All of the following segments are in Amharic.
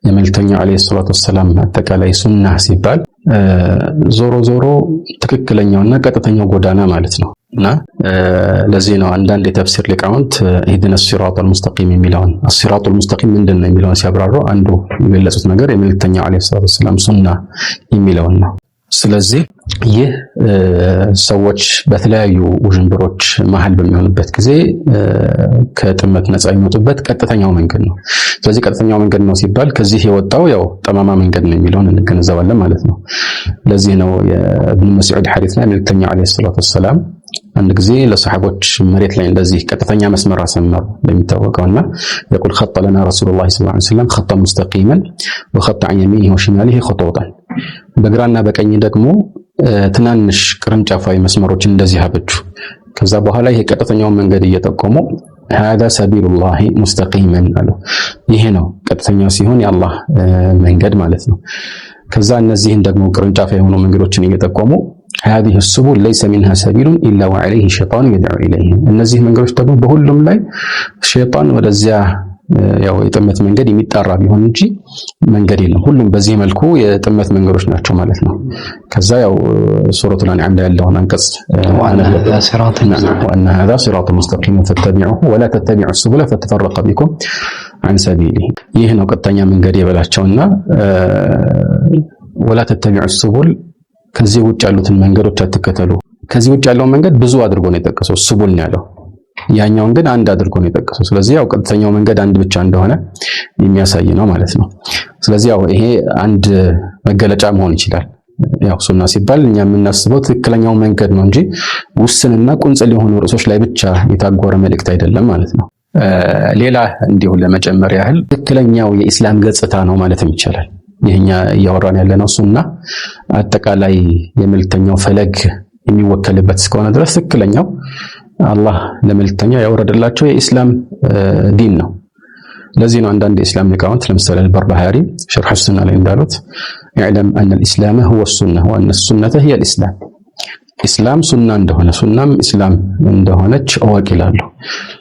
የመልእክተኛው አለይሂ ሰላቱ ወሰላም አጠቃላይ ሱና ሲባል ዞሮ ዞሮ ትክክለኛውና ቀጥተኛው ጎዳና ማለት ነው። እና ለዚህ ነው አንዳንድ የተፍሲር ሊቃውንት ኢህዲነ ሲራጠል ሙስተቂም የሚለውን አሲራጡል ሙስተቂም ምንድን ነው የሚለውን ሲያብራሩ አንዱ የገለጹት ነገር የመልእክተኛው አለይሂ ሰላቱ ወሰላም ሱና የሚለውን ነው። ስለዚህ ይህ ሰዎች በተለያዩ ውዥንብሮች መሃል በሚሆኑበት ጊዜ ከጥመት ነፃ የሚወጡበት ቀጥተኛው መንገድ ነው። ስለዚህ ቀጥተኛው መንገድ ነው ሲባል ከዚህ የወጣው ያው ጠማማ መንገድ ነው የሚለውን እንገነዘባለን ማለት ነው። ለዚህ ነው የኢብኑ መስዑድ ሐዲስ ላይ መልእክተኛው አለይሂ ሰላቱ ወሰላም አንድ ጊዜ ለሰሃቦች መሬት ላይ እንደዚህ ቀጥተኛ መስመር አሰመሩ እንደሚታወቀውና يقول خط لنا رسول الله صلى الله عليه وسلم خطا مستقيما وخط عن يمينه وشماله خطوطا በግራና በቀኝ ደግሞ ትናንሽ ቅርንጫፋዊ መስመሮችን እንደዚህ አበጁ። ከዛ በኋላ ይሄ ቀጥተኛውን መንገድ እየጠቆሙ هذا سبيل الله مستقيما አሉ። ይሄ ነው ቀጥተኛው ሲሆን የአላህ መንገድ ማለት ነው። ከዛ እነዚህን ደግሞ ቅርንጫፍ የሆኑ መንገዶችን እየጠቆሙ هذه السبل ليس منها سبيل إلا وعليه شيطان يدعو إليه እነዚህ መንገዶች ደግሞ በሁሉም ላይ ሸይጣን ወደዚያ ያው የጥመት መንገድ የሚጣራ ቢሆን እንጂ መንገድ የለም። ሁሉም በዚህ መልኩ የጥመት መንገዶች ናቸው ማለት ነው። ከዛ ያው ሱረቱል አንዓም ላይ ያለውን አንቀጽ وأن هذا صراط مستقيم فاتبعوه ولا تتبعوا السبل فتفرق بكم عن سبيله ይህ ነው ቀጥተኛ መንገድ የበላቸውና ولا تتبعوا السبل ከዚህ ውጭ ያሉትን መንገዶች አትከተሉ። ከዚህ ውጭ ያለውን መንገድ ብዙ አድርጎ ነው የጠቀሰው ሱቡል ነው ያለው። ያኛውን ግን አንድ አድርጎ ነው የጠቀሰው። ስለዚህ ያው ቀጥተኛው መንገድ አንድ ብቻ እንደሆነ የሚያሳይ ነው ማለት ነው። ስለዚህ ያው ይሄ አንድ መገለጫ መሆን ይችላል። ያው ሱና ሲባል እኛ የምናስበው ትክክለኛው መንገድ ነው እንጂ ውስንና ቁንጽል የሆኑ ርዕሶች ላይ ብቻ የታጎረ መልእክት አይደለም ማለት ነው። ሌላ እንዲሁ ለመጨመር ያህል ትክክለኛው የኢስላም ገጽታ ነው ማለትም ይቻላል። ይሄኛ እያወራን ያለነው ሱና አጠቃላይ የመልእክተኛው ፈለግ የሚወከልበት እስከሆነ ድረስ ትክክለኛው አላህ ለመልእክተኛው ያወረደላቸው የኢስላም ዲን ነው። ለዚህ ነው አንዳንድ የኢስላም ሊቃውንት ለምሳሌ አልበርባሃሪ ሸርሕ ሱና ላይ እንዳሉት يعلم أن الإسلام هو السنة وأن السنة هي الإسلام ኢስላም ሱና እንደሆነ ሱናም ኢስላም እንደሆነች እወቅ ይላሉ።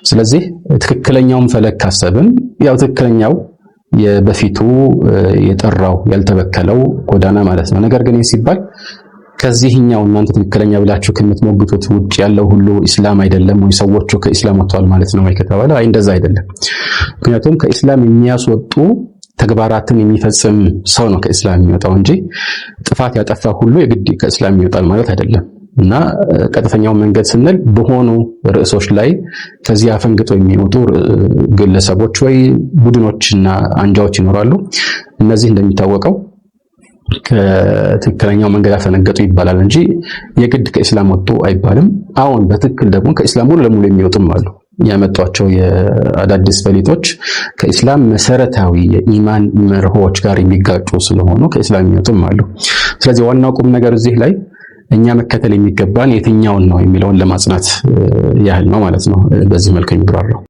ስለዚህ ትክክለኛውን ፈለግ ካሰብን ያው ትክክለኛው የበፊቱ የጠራው ያልተበከለው ጎዳና ማለት ነው። ነገር ግን ይህ ሲባል ከዚህኛው እናንተ ትክክለኛ ብላችሁ ከምትሞግቱት ውጭ ያለው ሁሉ ኢስላም አይደለም ወይ ሰዎቹ ከኢስላም ወጥተዋል ማለት ነው ወይ ከተባለ አይ እንደዛ አይደለም። ምክንያቱም ከኢስላም የሚያስወጡ ተግባራትን የሚፈጽም ሰው ነው ከኢስላም የሚወጣው እንጂ ጥፋት ያጠፋ ሁሉ የግድ ከኢስላም ይወጣል ማለት አይደለም። እና ቀጥተኛው መንገድ ስንል በሆኑ ርዕሶች ላይ ከዚህ አፈንግጦ የሚወጡ ግለሰቦች ወይ ቡድኖችና አንጃዎች ይኖራሉ። እነዚህ እንደሚታወቀው ከትክክለኛው መንገድ አፈነገጡ ይባላል እንጂ የግድ ከኢስላም ወጡ አይባልም። አሁን በትክክል ደግሞ ከኢስላም ሙሉ ለሙሉ የሚወጡም አሉ። ያመጧቸው የአዳዲስ ፈሊጦች ከኢስላም መሰረታዊ የኢማን መርሆች ጋር የሚጋጩ ስለሆኑ ከኢስላም የሚወጡም አሉ። ስለዚህ ዋናው ቁም ነገር እዚህ ላይ እኛ መከተል የሚገባን የትኛውን ነው የሚለውን ለማጽናት ያህል ነው ማለት ነው። በዚህ መልኩ የሚብራራው